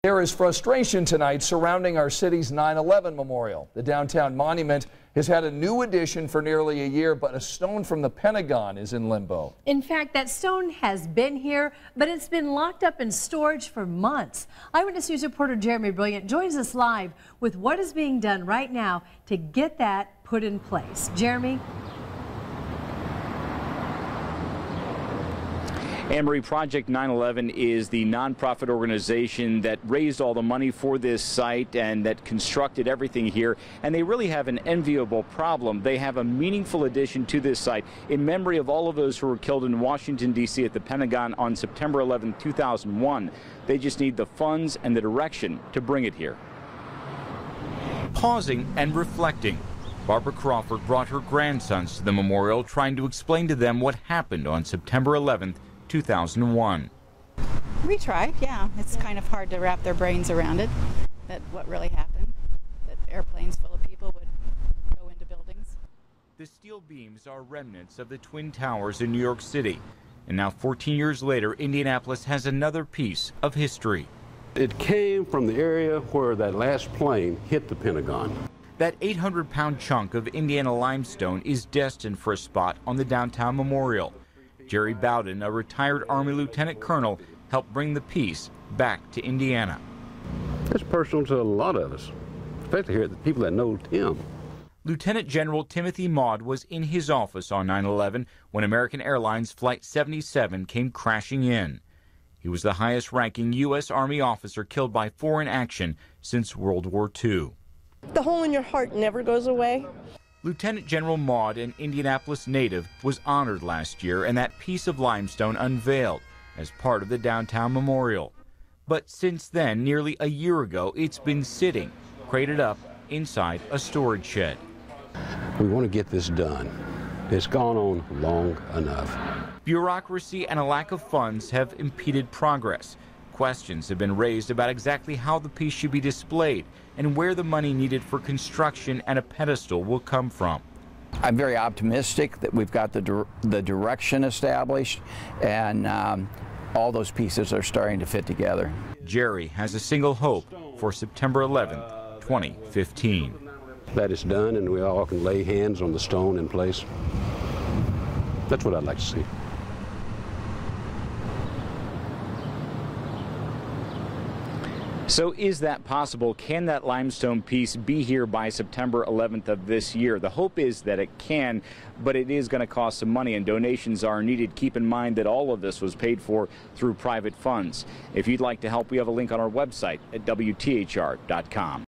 There is frustration tonight surrounding our city's 9/11 memorial. The downtown monument has had a new addition for nearly a year, but a stone from the Pentagon is in limbo. In fact, that stone has been here, but it's been locked up in storage for months. Eyewitness News reporter Jeremy Brilliant joins us live with what is being done right now to get that put in place. Jeremy? Anne-Marie, Project 9/11 is the nonprofit organization that raised all the money for this site and that constructed everything here. And they really have an enviable problem. They have a meaningful addition to this site in memory of all of those who were killed in Washington, D.C. at the Pentagon on September 11, 2001. They just need the funds and the direction to bring it here. Pausing and reflecting, Barbara Crawford brought her grandsons to the memorial, trying to explain to them what happened on September 11th, 2001. We tried, yeah. It's kind of hard to wrap their brains around it, that what really happened, that airplanes full of people would go into buildings. The steel beams are remnants of the Twin Towers in New York City. And now 14 years later, Indianapolis has another piece of history. It came from the area where that last plane hit the Pentagon. That 800-pound chunk of Indiana limestone is destined for a spot on the downtown memorial. Jerry Bowden, a retired Army lieutenant colonel, helped bring the piece back to Indiana. It's personal to a lot of us, especially here, the people that know Tim. Lieutenant General Timothy Maude was in his office on 9/11 when American Airlines Flight 77 came crashing in. He was the highest-ranking U.S. Army officer killed by foreign action since World War II. The hole in your heart never goes away. Lieutenant General Maude, an Indianapolis native, was honored last year and that piece of limestone unveiled as part of the downtown memorial. But since then, nearly a year ago, it's been sitting, crated up inside a storage shed. We want to get this done. It's gone on long enough. Bureaucracy and a lack of funds have impeded progress. Questions have been raised about exactly how the piece should be displayed and where the money needed for construction and a pedestal will come from. I'm very optimistic that we've got the direction established, and all those pieces are starting to fit together. Jerry has a single hope for September 11th, 2015. That is done and we all can lay hands on the stone in place. That's what I'd like to see. So is that possible? Can that limestone piece be here by September 11th of this year? The hope is that it can, but it is going to cost some money and donations are needed. Keep in mind that all of this was paid for through private funds. If you'd like to help, we have a link on our website at WTHR.com.